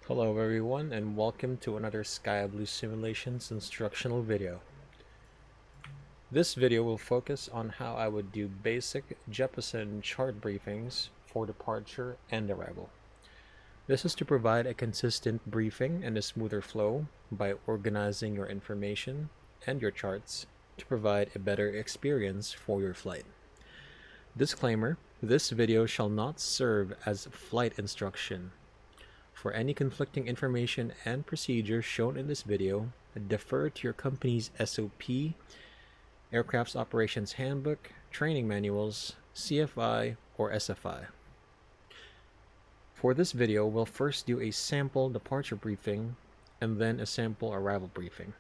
Hello everyone and welcome to another Sky Blue Simulations instructional video. This video will focus on how I would do basic Jeppesen chart briefings for departure and arrival. This is to provide a consistent briefing and a smoother flow by organizing your information and your charts to provide a better experience for your flight. Disclaimer: this video shall not serve as flight instruction. For any conflicting information and procedures shown in this video, defer to your company's SOP, Aircraft's Operations Handbook, training manuals, CFI, or SFI. For this video, we'll first do a sample departure briefing and then a sample arrival briefing.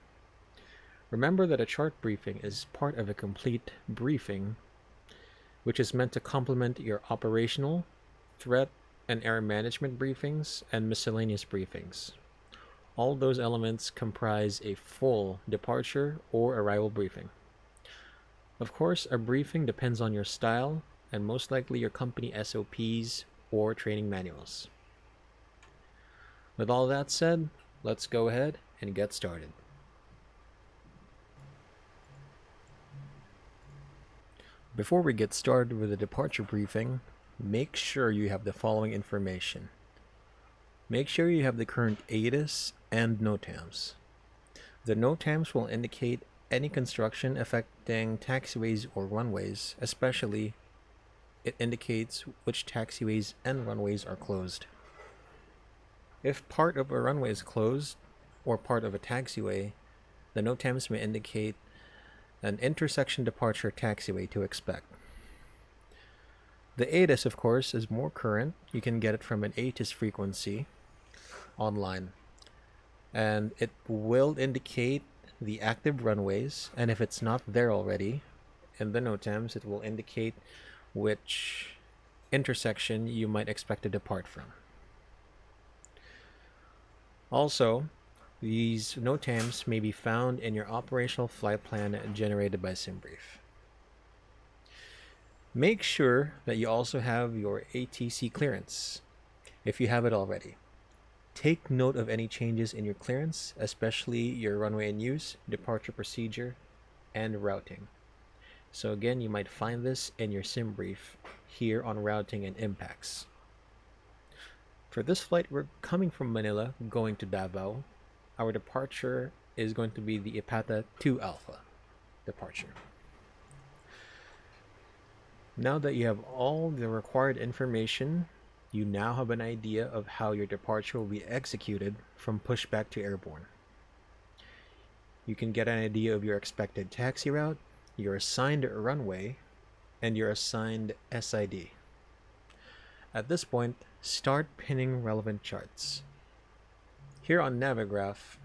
Remember that a chart briefing is part of a complete briefing, which is meant to complement your operational, threat, and error management briefings and miscellaneous briefings. All those elements comprise a full departure or arrival briefing. Of course, a briefing depends on your style and most likely your company SOPs or training manuals. With all that said, let's go ahead and get started. Before we get started with the departure briefing, make sure you have the following information. Make sure you have the current ATIS and NOTAMs. The NOTAMs will indicate any construction affecting taxiways or runways, especially it indicates which taxiways and runways are closed. If part of a runway is closed or part of a taxiway, the NOTAMs may indicate an intersection departure taxiway to expect. The ATIS, of course, is more current. You can get it from an ATIS frequency online. And it will indicate the active runways, and if it's not there already, in the NOTAMs, it will indicate which intersection you might expect to depart from. Also, these NOTAMs may be found in your operational flight plan generated by SimBrief. Make sure that you also have your ATC clearance, if you have it already. Take note of any changes in your clearance, especially your runway in use, departure procedure, and routing. So again, you might find this in your SimBrief here on routing and impacts. For this flight, we're coming from Manila, going to Davao. Our departure is going to be the IPATA 2 Alpha departure. Now that you have all the required information, you now have an idea of how your departure will be executed from pushback to airborne. You can get an idea of your expected taxi route, your assigned runway, and your assigned SID. At this point, start pinning relevant charts. Here on Navigraph,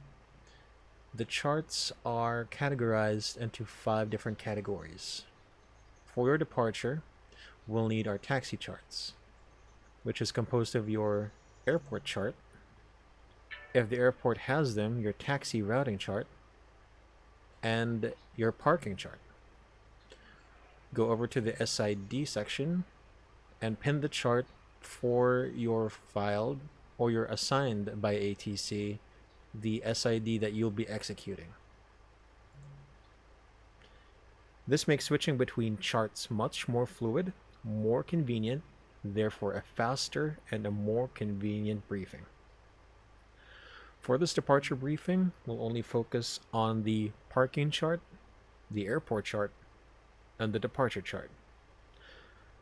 the charts are categorized into 5 different categories. For your departure, we'll need our taxi charts, which is composed of your airport chart. If the airport has them, your taxi routing chart, and your parking chart. Go over to the SID section and pin the chart for your filed or your assigned by ATC, the SID that you'll be executing. This makes switching between charts much more fluid, more convenient, therefore a faster and a more convenient briefing. For this departure briefing, we'll only focus on the parking chart, the airport chart, and the departure chart.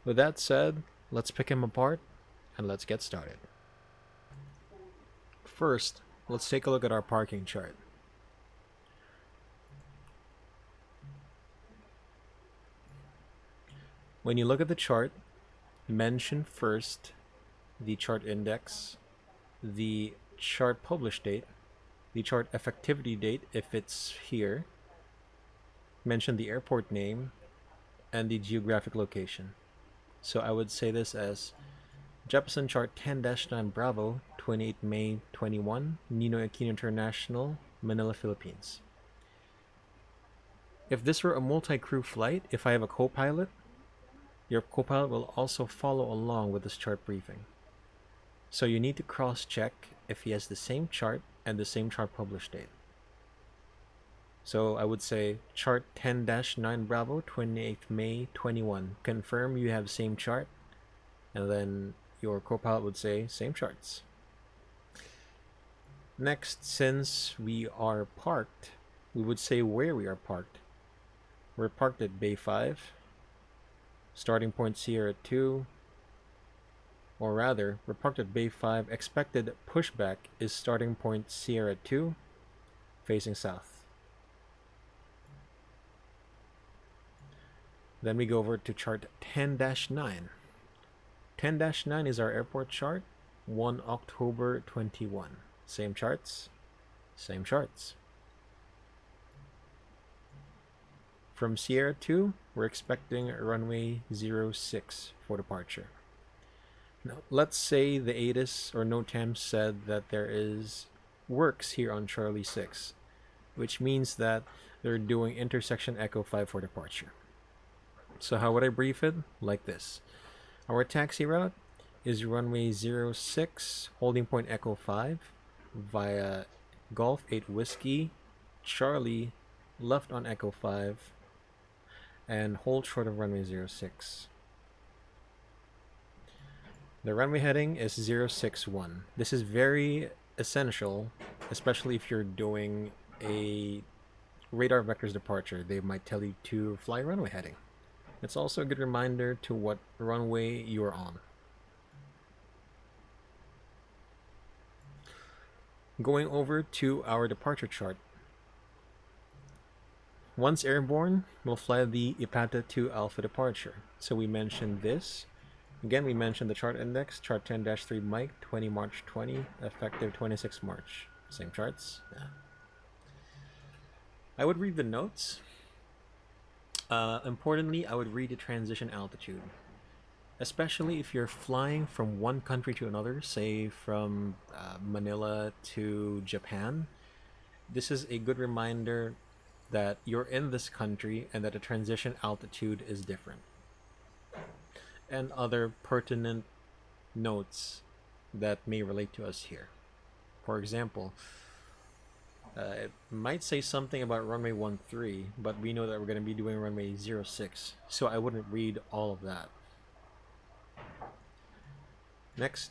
With that said, let's pick them apart and let's get started. First, let's take a look at our parking chart. When you look at the chart, mention first the chart index, the chart publish date, the chart effectivity date if it's here, mention the airport name, and the geographic location. So I would say this as Jeppesen chart 10-9 Bravo, 28 May 21, Ninoy Aquino International, Manila, Philippines. If this were a multi-crew flight, if I have a co-pilot, your co-pilot will also follow along with this chart briefing. So you need to cross-check if he has the same chart and the same chart publish date. So I would say chart 10-9 Bravo, 28th May 21. Confirm you have same chart. And then your co-pilot would say same charts. Next, since we are parked, we would say where we are parked. We're parked at Bay 5, starting point Sierra 2, or rather, we're parked at Bay 5. Expected pushback is starting point Sierra 2, facing south. Then we go over to chart 10-9. 10-9 is our airport chart, 1 October 21. Same charts, same charts. From Sierra 2, we're expecting runway 06 for departure. Now, let's say the ATIS or NOTAM said that there is works here on Charlie 6, which means that they're doing intersection Echo 5 for departure. So how would I brief it? Like this. Our taxi route is runway 06, holding point Echo 5, via Golf 8 Whiskey, Charlie, left on Echo 5, and hold short of runway 06. The runway heading is 061. This is very essential, especially if you're doing a radar vectors departure. They might tell you to fly runway heading. It's also a good reminder to what runway you're on. Going over to our departure chart. Once airborne, we'll fly the Ipata 2 Alpha departure. So we mentioned this. Again, we mentioned the chart index, chart 10-3 Mike, 20 March 20, effective 26 March. Same charts. Yeah. I would read the notes. Importantly, I would read the transition altitude. Especially if you're flying from one country to another, say from Manila to Japan. This is a good reminder that you're in this country and that the transition altitude is different. And other pertinent notes that may relate to us here. For example, it might say something about runway 13, but we know that we're going to be doing runway 06, so I wouldn't read all of that. Next,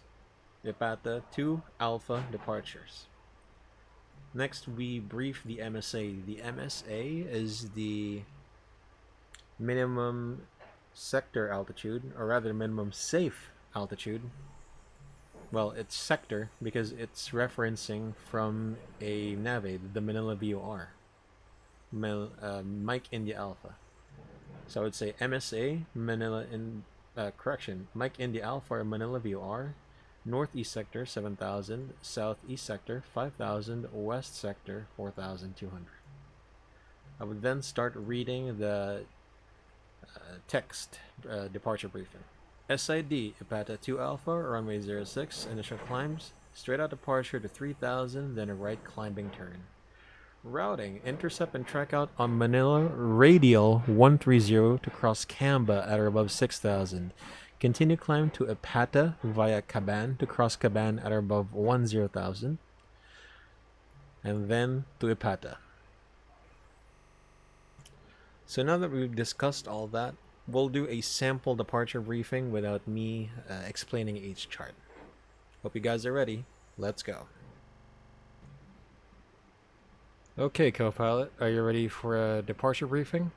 Ipata 2 Alpha departures. Next, we brief the MSA. The MSA is the minimum sector altitude, or rather minimum safe altitude. Well, it's sector because it's referencing from a Nave, the Manila VOR, Mike India Alpha. So I would say MSA, Manila in Mike India Alpha or Manila VOR, Northeast Sector 7,000, Southeast Sector 5,000, West Sector 4,200. I would then start reading the text departure briefing. SID Ipata 2 Alpha, runway 06, initial climbs, straight out departure to 3,000, then a right climbing turn. Routing, intercept and track out on Manila Radial 130 to cross Camba at or above 6,000. Continue climb to Ipata via Caban to cross Caban at or above 10,000. And then to Ipata. So now that we've discussed all that, we'll do a sample departure briefing without me explaining each chart. Hope you guys are ready. Let's go. Okay, co-pilot, are you ready for a departure briefing?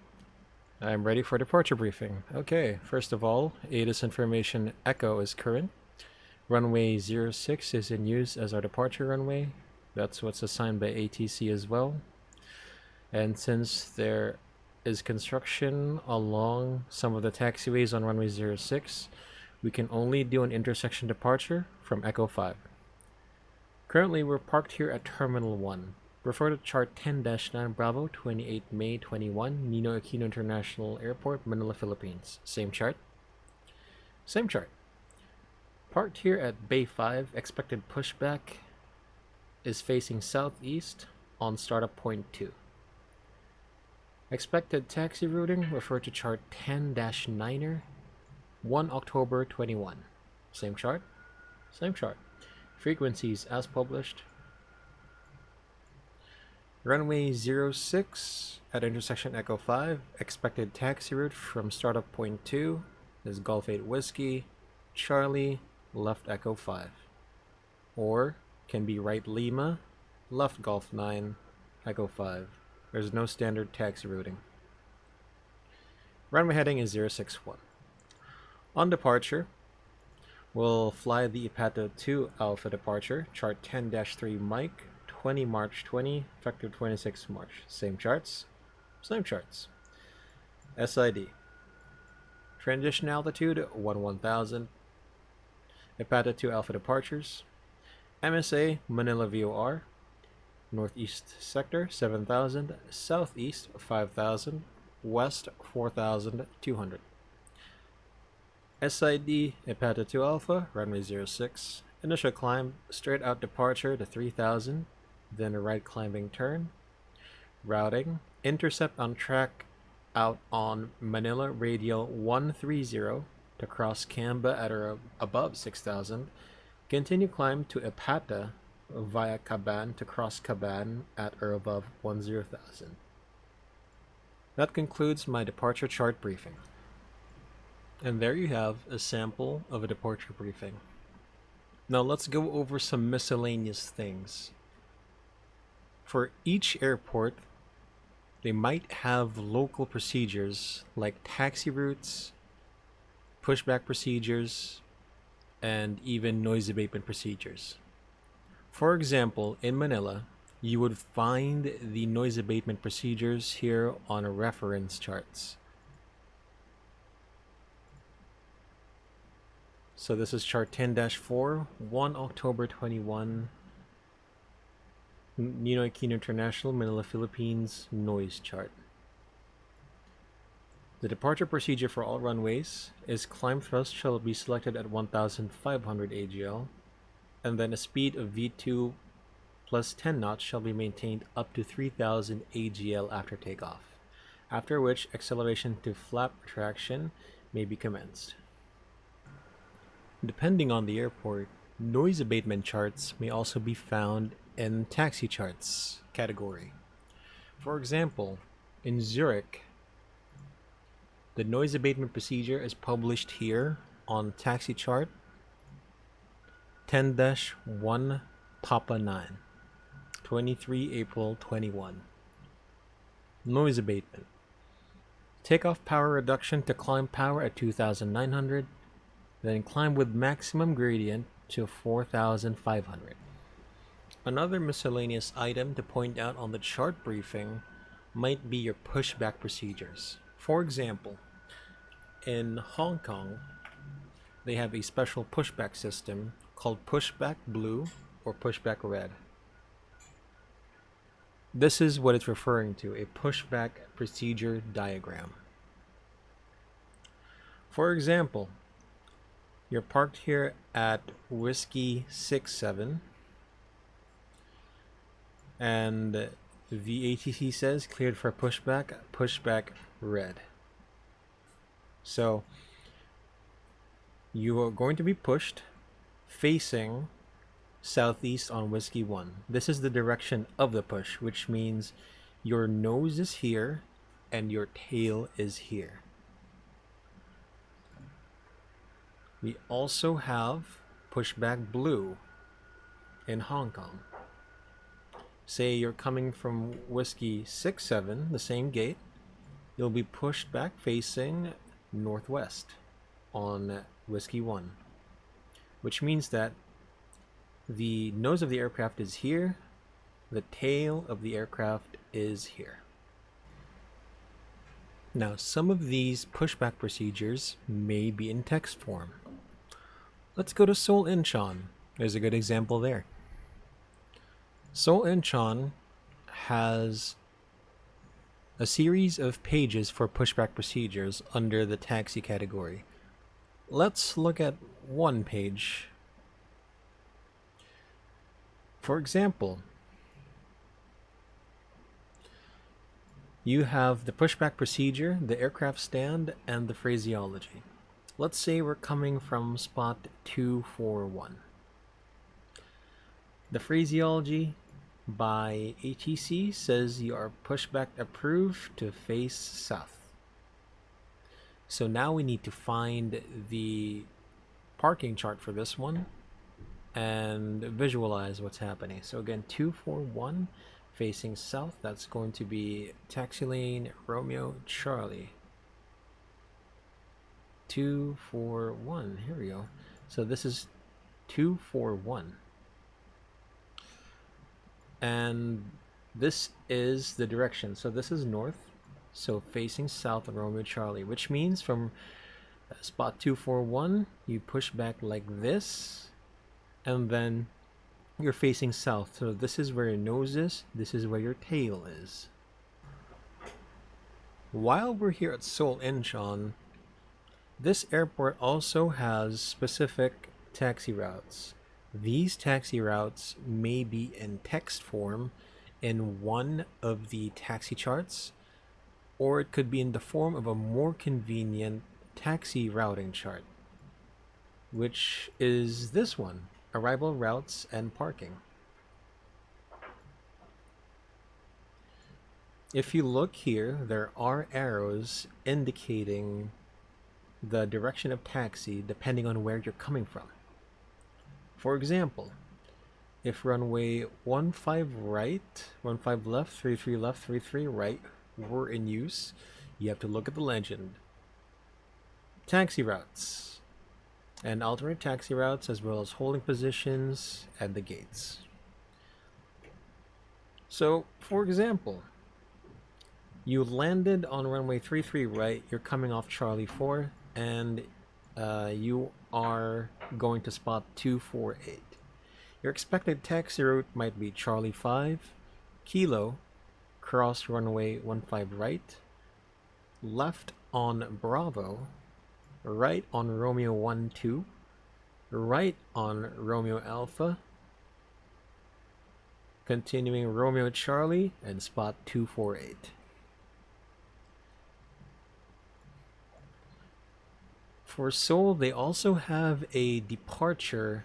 I'm ready for departure briefing. Okay, first of all, ATIS information Echo is current. Runway 06 is in use as our departure runway. That's what's assigned by ATC as well. And since there is construction along some of the taxiways on runway 06, we can only do an intersection departure from Echo 5. Currently, we're parked here at Terminal 1. Refer to chart 10-9 Bravo, 28 May 21, Nino Aquino International Airport, Manila, Philippines. Same chart. Same chart. Parked here at Bay 5, expected pushback is facing southeast on startup point 2. Expected taxi routing, refer to chart 10-9er, 1 October 21. Same chart? Same chart. Frequencies as published. Runway 06 at intersection Echo 5. Expected taxi route from startup point 2 is Golf 8 Whiskey, Charlie, left Echo 5. Or can be right Lima, left Golf 9, Echo 5. There's no standard taxi routing. Runway heading is 061. On departure, we'll fly the Abatement 2 Alpha departure, chart 10-3 Mike, 20 March 20, effective 26 March. Same charts, same charts. SID. Transition altitude 1000. Abatement 2 Alpha departures. MSA Manila VOR. Northeast sector 7000, southeast 5000, west 4200. SID Abatement 2 Alpha, runway 06. Initial climb, straight out departure to 3000, then a right climbing turn. Routing, intercept on track out on Manila radial 130 to cross Camba at or above 6000. Continue climb to Abatement via Caban to cross Caban at or above 10,000. That concludes my departure chart briefing. And there you have a sample of a departure briefing. Now let's go over some miscellaneous things. For each airport, they might have local procedures like taxi routes, pushback procedures, and even noise abatement procedures. For example, in Manila, you would find the noise abatement procedures here on reference charts. So this is chart 10-4, 1 October 21, Ninoy Aquino International, Manila, Philippines, noise chart. The departure procedure for all runways is climb thrust shall be selected at 1500 AGL, and then a speed of V2 plus 10 knots shall be maintained up to 3000 AGL after takeoff, after which acceleration to flap retraction may be commenced. Depending on the airport, noise abatement charts may also be found in taxi charts category. For example, in Zurich, the noise abatement procedure is published here on taxi chart 10-1 Papa 9, 23 April 21. Noise abatement. Takeoff power reduction to climb power at 2,900, then climb with maximum gradient to 4,500. Another miscellaneous item to point out on the chart briefing might be your pushback procedures. For example, in Hong Kong, they have a special pushback system called Pushback Blue or Pushback Red. This is what it's referring to, a pushback procedure diagram. For example, you're parked here at Whiskey 67 and the ATC says cleared for pushback, pushback red. So you are going to be pushed facing southeast on Whiskey 1. This is the direction of the push, which means your nose is here and your tail is here. We also have pushback blue in Hong Kong. Say you're coming from Whiskey 67, the same gate, you'll be pushed back facing northwest on Whiskey 1, which means that the nose of the aircraft is here, the tail of the aircraft is here. Now, some of these pushback procedures may be in text form. Let's go to Seoul Incheon. There's a good example there. Seoul Incheon has a series of pages for pushback procedures under the taxi category. Let's look at one page. For example, you have the pushback procedure, the aircraft stand, and the phraseology. Let's say we're coming from spot 241. The phraseology by HEC says you are pushback approved to face south. So now we need to find the parking chart for this one and visualize what's happening. So again, 241 facing south, that's going to be taxi lane Romeo Charlie. 241, here we go. So this is 241. And this is the direction. So this is north, so facing south of Romeo Charlie, which means from spot 241, you push back like this, and then you're facing south. So this is where your nose is, this is where your tail is. While we're here at Seoul Incheon, this airport also has specific taxi routes. These taxi routes may be in text form in one of the taxi charts, or it could be in the form of a more convenient taxi routing chart, which is this one, arrival routes and parking. If you look here, there are arrows indicating the direction of taxi depending on where you're coming from. For example, if runway 15 right, 15 left, 33 left, 33 right were in use, you have to look at the legend. Taxi routes and alternate taxi routes, as well as holding positions at the gates. So, for example, you landed on runway 33 right, you're coming off Charlie 4, and you are going to spot 248. Your expected taxi route might be Charlie 5, Kilo, cross runway 15 right, left on Bravo, right on Romeo 12, right on Romeo Alpha, continuing Romeo Charlie, and spot 248. For Seoul, they also have a departure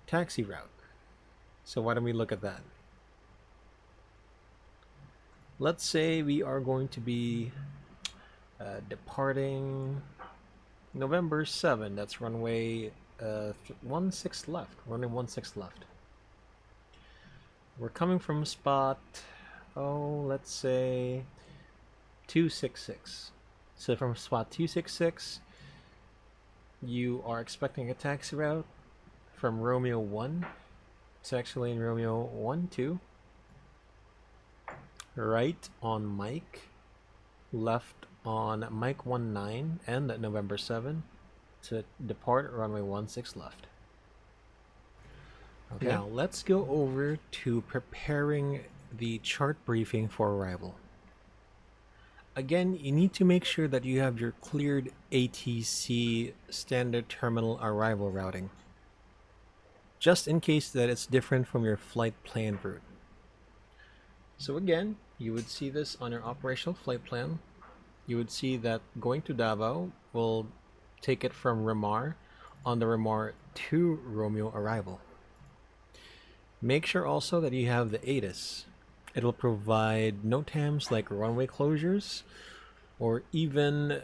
taxi route. So why don't we look at that? Let's say we are going to be departing November 7. That's runway 16 left. Runway 16 left. We're coming from spot, let's say 266. So from spot 266, you are expecting a taxi route from Romeo 1. It's actually in Romeo 12. Right on Mike, left on Mike 19 and at November 7 to depart runway 16 left. Okay. Now let's go over to preparing the chart briefing for arrival. Again, you need to make sure that you have your cleared ATC standard terminal arrival routing, just in case that it's different from your flight plan route. So again, you would see this on your operational flight plan. You would see that going to Davao will take it from Ramar on the Ramar to Romeo arrival. Make sure also that you have the ATIS. It will provide NOTAMs like runway closures or even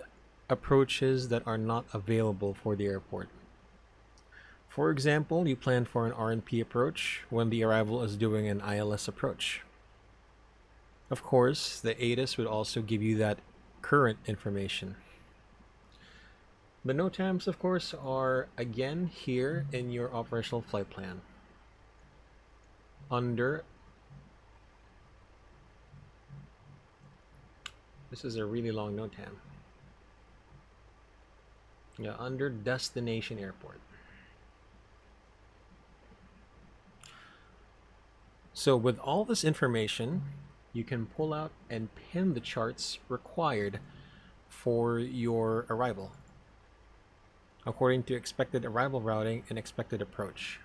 approaches that are not available for the airport. For example, you plan for an RNP approach when the arrival is doing an ILS approach. Of course, the ATIS would also give you that current information. The NOTAMs, of course, are again here in your operational flight plan. Under, this is a really long NOTAM. Yeah, under destination airport. So with all this information, you can pull out and pin the charts required for your arrival, according to expected arrival routing and expected approach.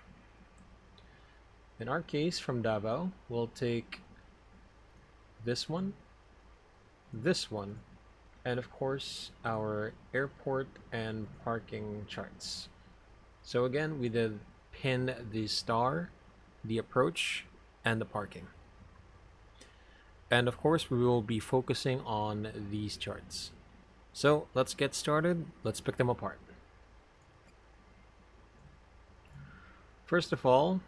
In our case, from Davao, we'll take this one, and of course our airport and parking charts. So again, we did pin the star, the approach, and the parking. And of course, we will be focusing on these charts. So let's get started. Let's pick them apart. First of all,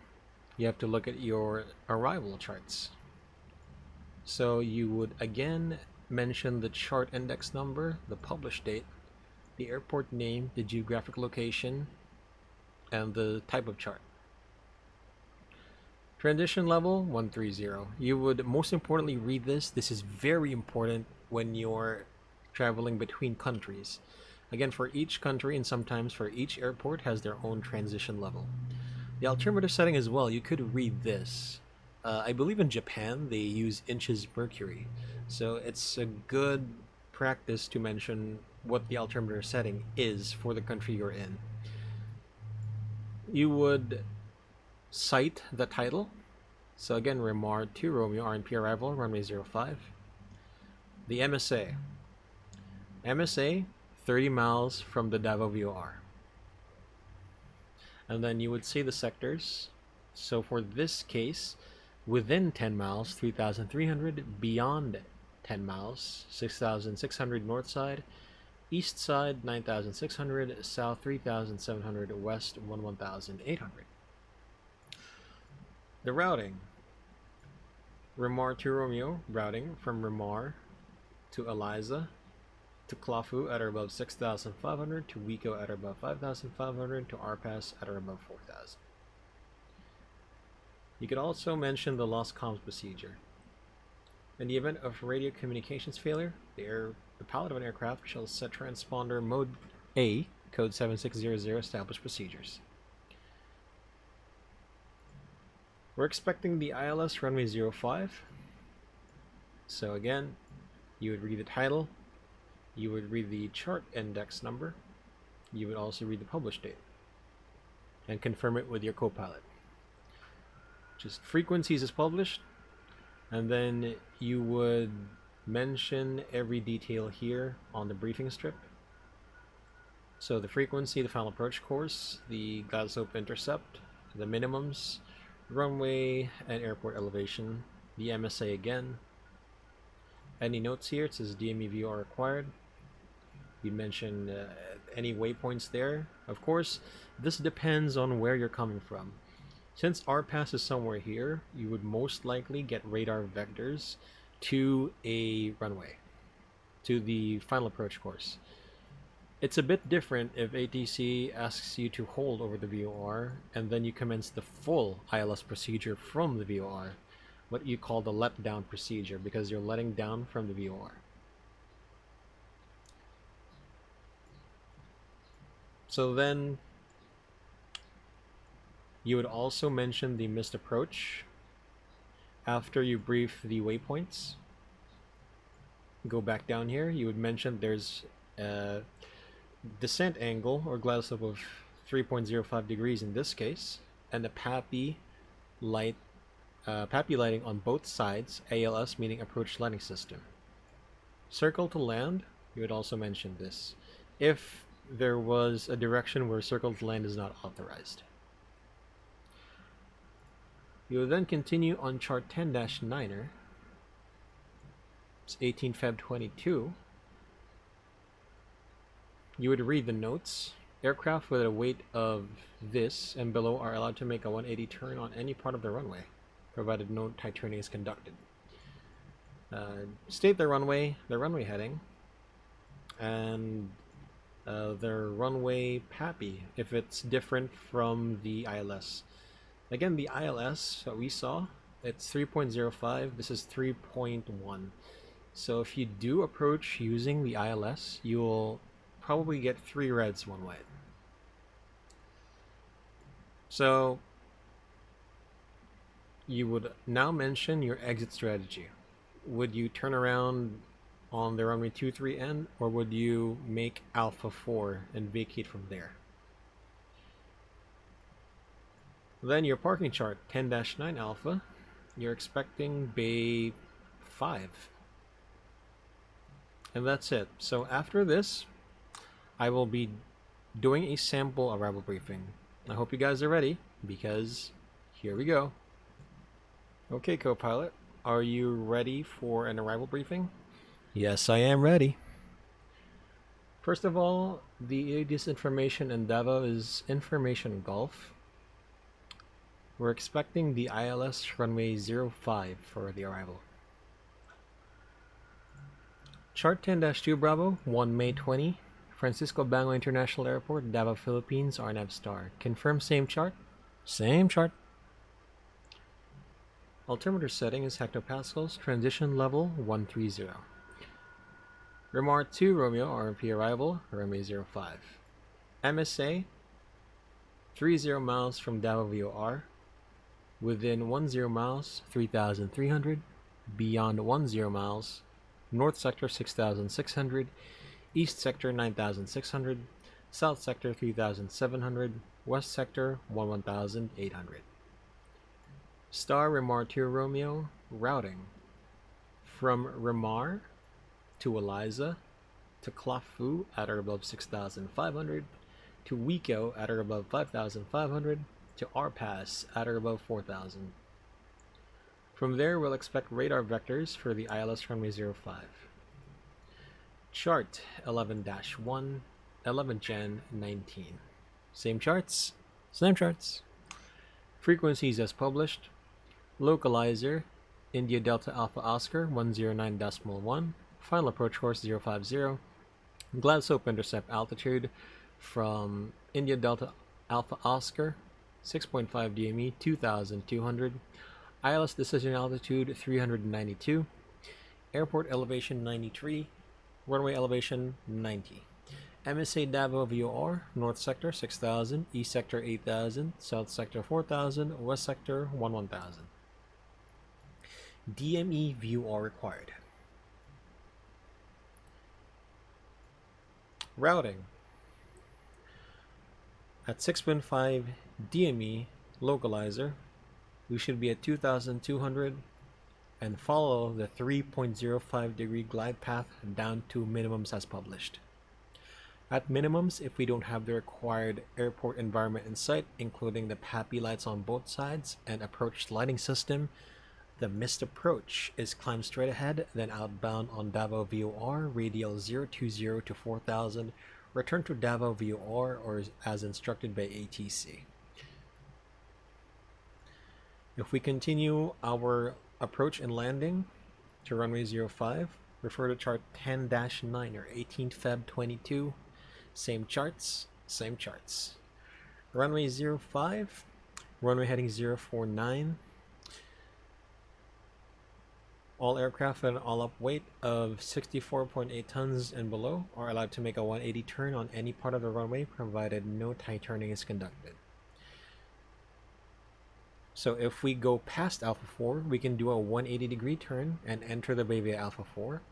you have to look at your arrival charts. So you would again mention the chart index number, the published date, the airport name, the geographic location, and the type of chart. Transition level 130. You would most importantly read this. This is very important when you're traveling between countries. Again, for each country and sometimes for each airport has their own transition level. The alternative setting as well, you could read this. I believe in Japan they use inches mercury. So it's a good practice to mention what the altimeter setting is for the country you're in. You would cite the title. So again, Remar to Romeo, RNP arrival, runway 05. The MSA. MSA, 30 miles from the Davao VOR. And then you would see the sectors. So for this case, within 10 miles, 3,300, beyond 10 miles, 6,600 north side, east side 9,600, south 3,700, west 11,800. The routing. Remar to Romeo, routing from Remar to Eliza to Clafu at or above 6,500, to Wico at or above 5,500, to Arpas at or above 4,000. You could also mention the lost comms procedure. In the event of radio communications failure, the pilot of an aircraft shall set transponder mode A, code 7600, established procedures. We're expecting the ILS runway 05. So again, you would read the title, you would read the chart index number, you would also read the published date, and confirm it with your co-pilot. Just frequencies is published, and then you would mention every detail here on the briefing strip. So the frequency, the final approach course, the glide slope intercept, the minimums, runway and airport elevation, the MSA again. Any notes here? It says DME view are required. We mentioned any waypoints there. Of course, this depends on where you're coming from. Since RPAS is somewhere here, you would most likely get radar vectors to a runway, to the final approach course. It's a bit different if ATC asks you to hold over the VOR and then you commence the full ILS procedure from the VOR, what you call the let down procedure, because you're letting down from the VOR. So then you would also mention the missed approach after you brief the waypoints. Go back down here, you would mention there's a descent angle or glide slope of 3.05 degrees in this case, and the PAPI lighting on both sides, ALS meaning approach landing system. Circle to land, you would also mention this if there was a direction where circle to land is not authorized. You will then continue on chart 10-9er. It's 18 Feb 22. You would read the notes. Aircraft with a weight of this and below are allowed to make a 180 turn on any part of the runway, provided no tight turning is conducted. State their runway heading, and their runway PAPI if it's different from the ILS. Again, the ILS that we saw, it's 3.05, this is 3.1. So if you do approach using the ILS, you will probably get 3 reds one way. So you would now mention your exit strategy. Would you turn around on the runway 23N, or would you make Alpha 4 and vacate from there? Then your parking chart, 10-9 Alpha, you're expecting Bay 5. And that's it. So after this, I will be doing a sample arrival briefing. I hope you guys are ready. because here we go. Okay, co-pilot, are you ready for an arrival briefing? Yes, I am ready. First of all, the ADS information in Davao is information golf. We're expecting the ILS runway 05 for the arrival. Chart 10-2 Bravo, 1 May 20, Francisco Bango International Airport, Davao, Philippines, RNAV star. Confirm same chart? Same chart. Altimeter setting is hectopascals, transition level 130. Remar 2 Romeo, RMP arrival, runway 05. MSA 30 miles from Davao VOR, within 10 miles 3,300, beyond 10 miles, North Sector 6,600, East Sector 9,600, South Sector 3,700, West Sector 1,800. Star Remar 2 Romeo, routing from Remar to Eliza to Clafu at or above 6,500, to Wiko at or above 5,500, to Arpass at or above 4,000. From there, we'll expect radar vectors for the ILS runway 05. Chart 11-1, 11 Gen 19. Same charts, same charts. Frequencies as published. Localizer, India Delta Alpha Oscar 109.1, final approach course 050. Glad Soap intercept altitude from India Delta Alpha Oscar 6.5 DME 2200, ILS decision altitude 392, airport elevation 93, runway elevation 90. MSA Davao VOR, North Sector 6000, East Sector 8000, South Sector 4000, West Sector 1000. DME VOR required. Routing at 6.5 DME localizer, we should be at 2200 and follow the 3.05 degree glide path down to minimums as published. At minimums, if we don't have the required airport environment in sight, including the PAPI lights on both sides and approach lighting system, the missed approach is climb straight ahead, then outbound on Davao VOR, radial 020 to 4000, return to Davao VOR or as instructed by ATC. If we continue our approach and landing to runway 05, refer to chart 10-9 or 18 Feb 22. Same charts, same charts. Runway 05, runway heading 049. All aircraft at an all-up weight of 64.8 tons and below are allowed to make a 180 turn on any part of the runway, provided no tight turning is conducted. So if we go past Alpha 4, we can do a 180 degree turn and enter the bay via Alpha 4.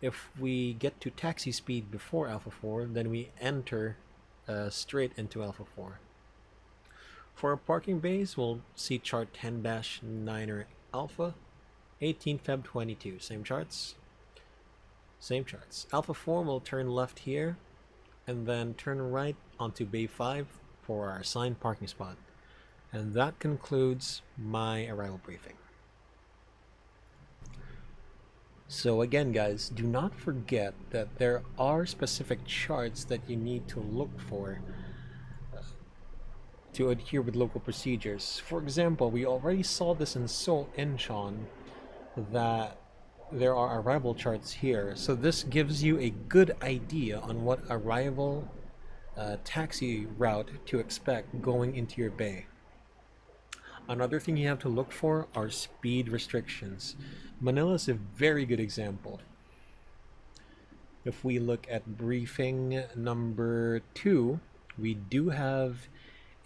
If we get to taxi speed before Alpha 4, then we enter straight into Alpha 4. For our parking bays, we'll see chart 10-9 or Alpha, 18 Feb 22. Same charts, same charts. Alpha 4 will turn left here and then turn right onto Bay 5 for our assigned parking spot. And that concludes my arrival briefing. So again, guys, do not forget that there are specific charts that you need to look for to adhere with local procedures. For example, we already saw this in Seoul Incheon that there are arrival charts here. So this gives you a good idea on what arrival taxi route to expect going into your bay. Another thing you have to look for are speed restrictions. Manila is a very good example. If we look at briefing number 2, we do have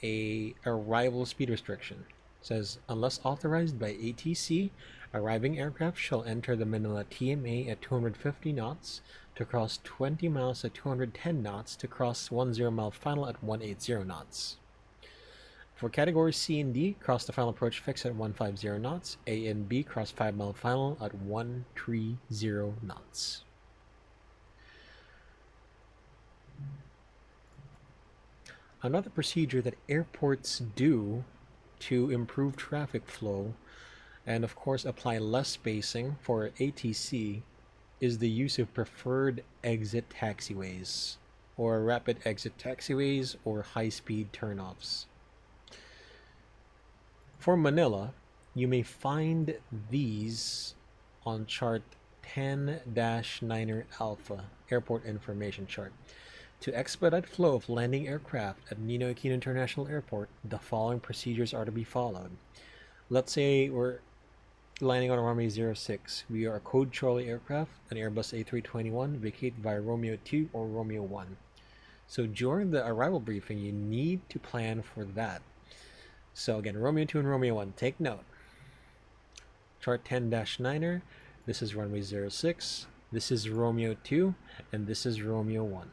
a arrival speed restriction. It says, unless authorized by ATC, arriving aircraft shall enter the Manila TMA at 250 knots, to cross 20 miles at 210 knots, to cross 10 mile final at 180 knots. For categories C and D, cross the final approach fix at 150 knots. A and B, cross 5 mile final at 130 knots. Another procedure that airports do to improve traffic flow and, of course, apply less spacing for ATC is the use of preferred exit taxiways, or rapid exit taxiways, or high speed turnoffs. For Manila, you may find these on chart 10-9er Alpha, Airport Information Chart. To expedite flow of landing aircraft at Ninoy Aquino International Airport, the following procedures are to be followed. Let's say we're landing on runway 06. We are a code Charlie aircraft, an Airbus A321, vacate via Romeo 2 or Romeo 1. So during the arrival briefing, you need to plan for that. So again, Romeo 2 and Romeo 1, take note. Chart 10-9er, this is runway 06, this is Romeo 2, and this is Romeo 1.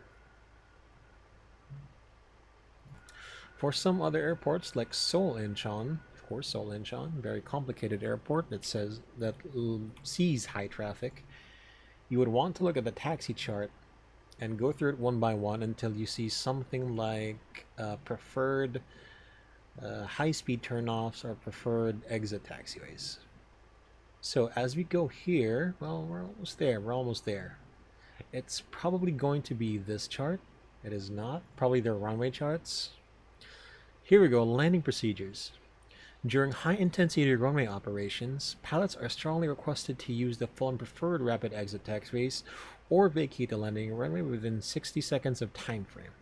For some other airports like Seoul Incheon, of course Seoul Incheon, very complicated airport that sees high traffic, you would want to look at the taxi chart and go through it one by one until you see something like preferred high-speed turnoffs or preferred exit taxiways. So as we go here, well, we're almost there. It's probably going to be this chart. It is not. Probably the runway charts. Here we go, landing procedures. During high-intensity runway operations, pilots are strongly requested to use the full and preferred rapid exit taxiways or vacate the landing runway within 60 seconds of time frame.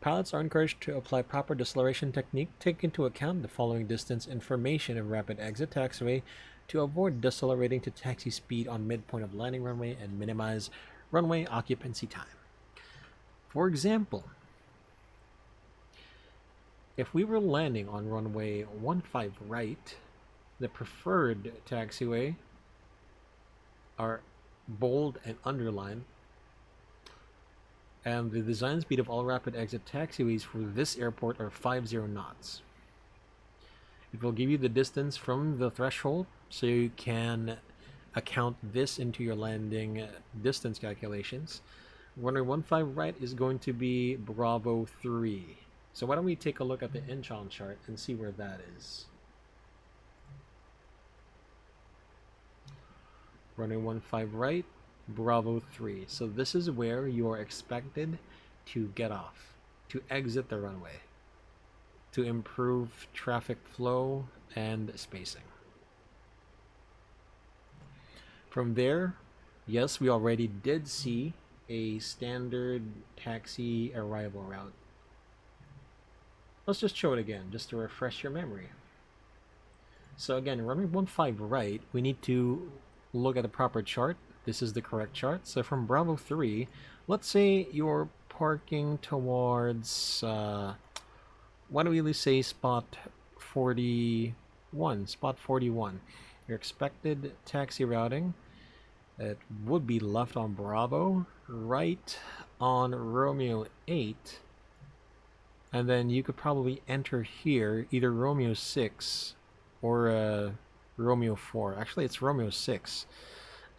Pilots are encouraged to apply proper deceleration technique, take into account the following distance information of rapid exit taxiway to avoid decelerating to taxi speed on midpoint of landing runway and minimize runway occupancy time. For example, if we were landing on runway 15 right, the preferred taxiway are bold and underlined, and the design speed of all rapid exit taxiways for this airport are 50 knots. It will give you the distance from the threshold, so you can account this into your landing distance calculations. Runway 15 right is going to be Bravo 3. So why don't we take a look at the Incheon chart and see where that is. Runway 15 right, Bravo 3. So this is where you are expected to get off, to exit the runway, to improve traffic flow and spacing. From there, yes, we already did see a standard taxi arrival route. Let's just show it again, just to refresh your memory. So again, runway 15 right, we need to look at the proper chart. This is the correct chart. So from Bravo 3, let's say you're parking towards, why don't we say spot 41, spot 41. Your expected taxi routing, it would be left on Bravo, right on Romeo 8, and then you could probably enter here either Romeo 6 or Romeo 4. Actually, it's Romeo 6,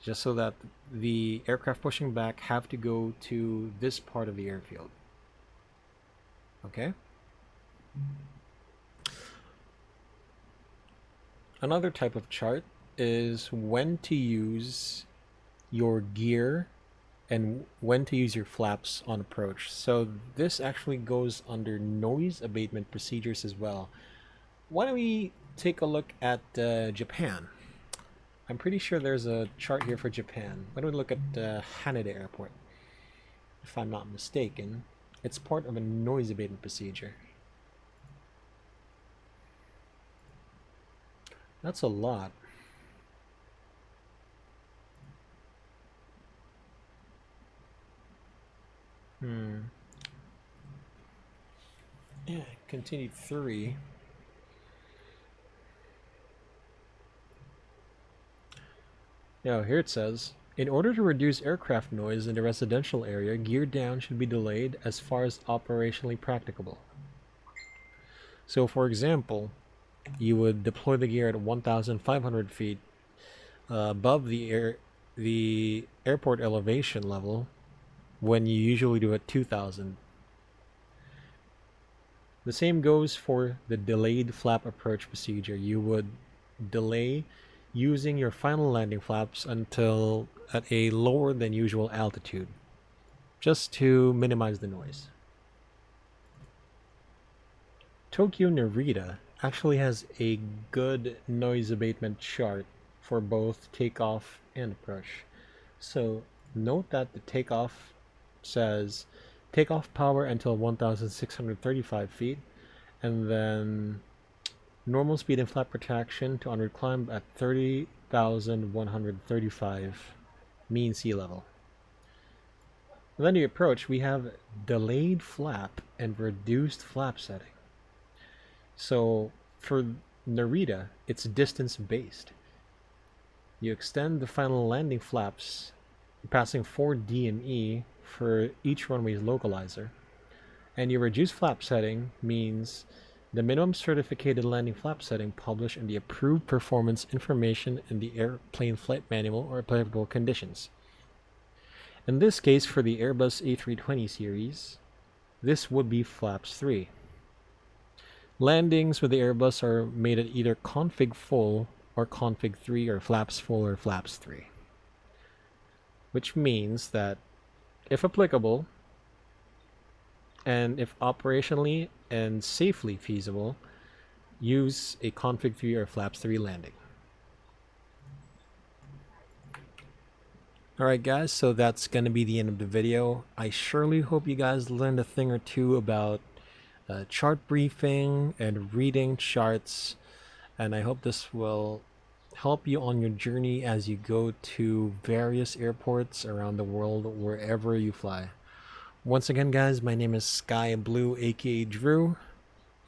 just so that the aircraft pushing back have to go to this part of the airfield. Okay? Another type of chart is when to use your gear and when to use your flaps on approach. So this actually goes under noise abatement procedures as well. Why don't we take a look at Japan? I'm pretty sure there's a chart here for Japan. Why don't we look at Haneda Airport? If I'm not mistaken, it's part of a noise abatement procedure. That's a lot. Yeah, continued 3. Now here it says, in order to reduce aircraft noise in the residential area, gear down should be delayed as far as operationally practicable. So for example, you would deploy the gear at 1,500 feet above the airport elevation level when you usually do at 2,000. The same goes for the delayed flap approach procedure. You would delay using your final landing flaps until at a lower than usual altitude, just to minimize the noise. Tokyo Narita actually has a good noise abatement chart for both takeoff and approach. So note that the takeoff says takeoff power until 1,635 feet, and then normal speed and flap protection to onward climb at 30,135 mean sea level. And then the approach, we have delayed flap and reduced flap setting. So for Narita, it's distance based. You extend the final landing flaps, passing 4 DME for each runway's localizer, and your reduced flap setting means the minimum certificated landing flap setting published in the approved performance information in the airplane flight manual or applicable conditions. In this case, for the Airbus A320 series, this would be flaps 3. Landings with the Airbus are made at either config full or config 3 or flaps full or flaps 3. Which means that, if applicable, and if operationally and safely feasible, use a config 3 or flaps 3 landing. Alright guys, so that's going to be the end of the video. I surely hope you guys learned a thing or two about chart briefing and reading charts, and I hope this will help you on your journey as you go to various airports around the world, wherever you fly. Once again guys, my name is Sky Blue aka Drew.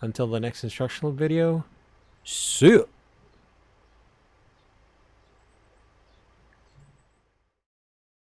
Until the next instructional video, see ya!